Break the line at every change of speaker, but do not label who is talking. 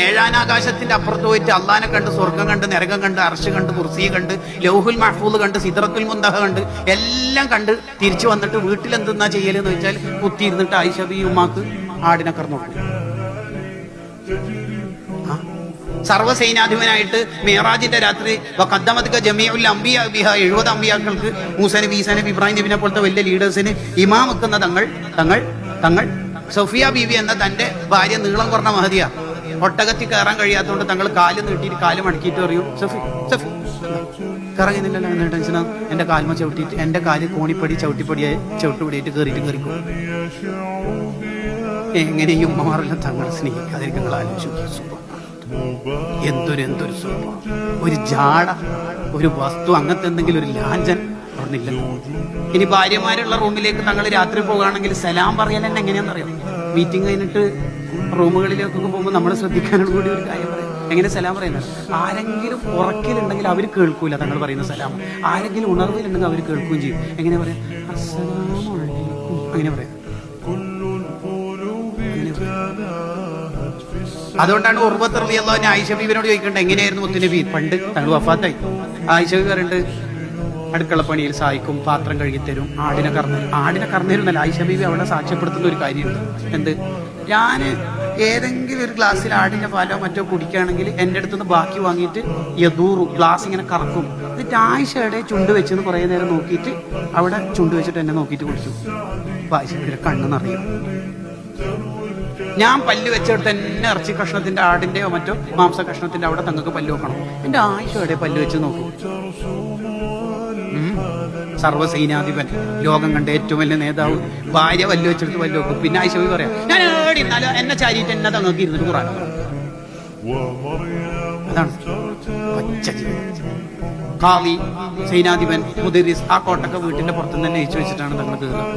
ഏഴാനാകാശത്തിന്റെ അപ്പുറത്ത് പോയിട്ട് അള്ളാനെ കണ്ട്, സ്വർഗം കണ്ട്, നരകം കണ്ട്, അർശ് കണ്ട്, കുർസി കണ്ട്, ലൗഹുൽ മഹ്ഫൂദ് കണ്ട്, സിദ്റത്തുൽ മുന്തഹ കണ്ട്, എല്ലാം കണ്ട് തിരിച്ചു വന്നിട്ട് വീട്ടിൽ എന്തെന്നാ ചെയ്യലെന്ന് വെച്ചാൽ കുത്തിയിരുന്നിട്ട് ആയിഷ ബി ഉമ്മാക്ക് ആടിനെ കറന്നു കൊടുക്കും. സർവ്വസൈനാധിപനായിട്ട് മിഅ്റാജിന്റെ രാത്രി ജമീഉൽ അംബിയ ബിഹ 70 അമ്പിയാക്കൾക്ക് മൂസാ നബി, ഈസാ നബി, ഇബ്രാഹിം നബിനെ പോലത്തെ വലിയ ലീഡേഴ്സിന് ഇമാം വെക്കുന്ന തങ്ങൾ സഫിയ ബീവി എന്ന തന്റെ ഭാര്യ നീളം കുറഞ്ഞ മഹദിയ ഒട്ടകത്തിൽ കയറാൻ കഴിയാത്തതുകൊണ്ട് തങ്ങൾ കാല് നീട്ടിയിട്ട് കാല് മടക്കിയിട്ട് പറയും, സഫി സഫി കറങ്ങുന്നില്ലല്ലോ, എന്ന ടെൻഷനാ, എന്റെ കാൽമ ചവിട്ടിയിട്ട് എന്റെ കാല് കോണിപ്പടി ചവിട്ടുപടിയായിട്ട് കയറിക്കും. എങ്ങനെ ഈ ഉമ്മമാരെല്ലാം തങ്ങളെ സ്നേഹിക്കാതിരിക്കും? നിങ്ങൾ ആലോചിച്ചു, എന്തൊരു സുഖം, ഒരു ജാട, ഒരു വസ്തു, അങ്ങനത്തെ എന്തെങ്കിലും ഒരു ലാഞ്ചൻ പറഞ്ഞില്ലല്ലോ. ഇനി ഭാര്യമാരുള്ള റൂമിലേക്ക് തങ്ങൾ രാത്രി പോകുകയാണെങ്കിൽ സലാം പറയാൻ തന്നെ എങ്ങനെയാണെന്നറിയാം. മീറ്റിംഗ് കഴിഞ്ഞിട്ട് റൂമുകളിലേക്കൊക്കെ പോകുമ്പോൾ നമ്മൾ ശ്രദ്ധിക്കാനുള്ള കൂടി ഒരു കാര്യം പറയാം. എങ്ങനെ സലാം പറയുന്നത്? ആരെങ്കിലും ഉറക്കിലുണ്ടെങ്കിൽ അവർ കേൾക്കൂല തങ്ങൾ പറയുന്ന സലാം, ആരെങ്കിലും ഉണർവിലുണ്ടെങ്കിൽ അവർ കേൾക്കുകയും ചെയ്യും. എങ്ങനെ പറയാം? അസ്സലാമു അലൈക്കും, അങ്ങനെ പറയാം. അതുകൊണ്ടാണ് ഉർവത്ത് റളിയല്ലാഹു അൻഹു ആയിഷ ബീവിയോട് ചോദിക്കേണ്ടത്, എങ്ങനെയായിരുന്നു മുത്തുനബി പണ്ട്? തങ്ങൾ വഫാത്തായി. ആയിഷ ബീവി പറയുന്നുണ്ട്, അടുക്കളപ്പണിയിൽ സഹായിക്കും, പാത്രം കഴുകിത്തരും, ആടിനെ കറന്നേരുന്നല്ല. ആയിഷ ബീവി അവിടെ സാക്ഷ്യപ്പെടുത്തുന്ന ഒരു കാര്യമുണ്ട്. എന്ത്? ഞാൻ ഏതെങ്കിലും ഒരു ഗ്ലാസ്സിൽ ആടിന്റെ പാലോ മറ്റോ കുടിക്കുകയാണെങ്കിൽ എൻ്റെ അടുത്തുനിന്ന് ബാക്കി വാങ്ങിയിട്ട് യദൂറു ഗ്ലാസ് ഇങ്ങനെ കറക്കും. എന്നിട്ട് ആയിഷയുടെ ചുണ്ട് വെച്ചെന്ന് കുറേ നേരം നോക്കിയിട്ട് അവിടെ ചുണ്ട് വെച്ചിട്ട് എന്നെ നോക്കിയിട്ട് കുടിക്കും. ആയിഷ ബീവിയുടെ കണ്ണ് നിറയും. ഞാൻ പല്ല് വെച്ചെടുത്ത് തന്നെ ഇറച്ചി കഷ്ണത്തിന്റെ, ആടിന്റെയോ മറ്റോ മാംസ കഷ്ണത്തിന്റെ അവിടെ തങ്ങൾക്ക് പല്ല് വെക്കണം. എന്റെ ആയിഷയുടെ പല്ല് വെച്ച് നോക്കും. സർവ്വസൈനാധിപൻ, ലോകം കണ്ട ഏറ്റവും വലിയ നേതാവ്, ഭാര്യ പല്ല് വെച്ചെടുത്ത് പല്ല് വെക്കും. പിന്നെ ആയിഷ ബീവി പറയാം, ഞാൻ ഏടി ഇരുന്നാലും എന്നെ ചാരിയിട്ട് എന്നെ തങ്ങൾക്ക് ഇരുന്നിട്ട് ഖുർആൻ. അതാണ് ഖാദി, സൈനാധിപൻ, മുദരിസ്, ആ കോട്ടൊക്കെ വീട്ടിന്റെ പുറത്തുനിന്ന് തന്നെ അയച്ചു വെച്ചിട്ടാണ് തങ്ങൾ തീർന്നത്.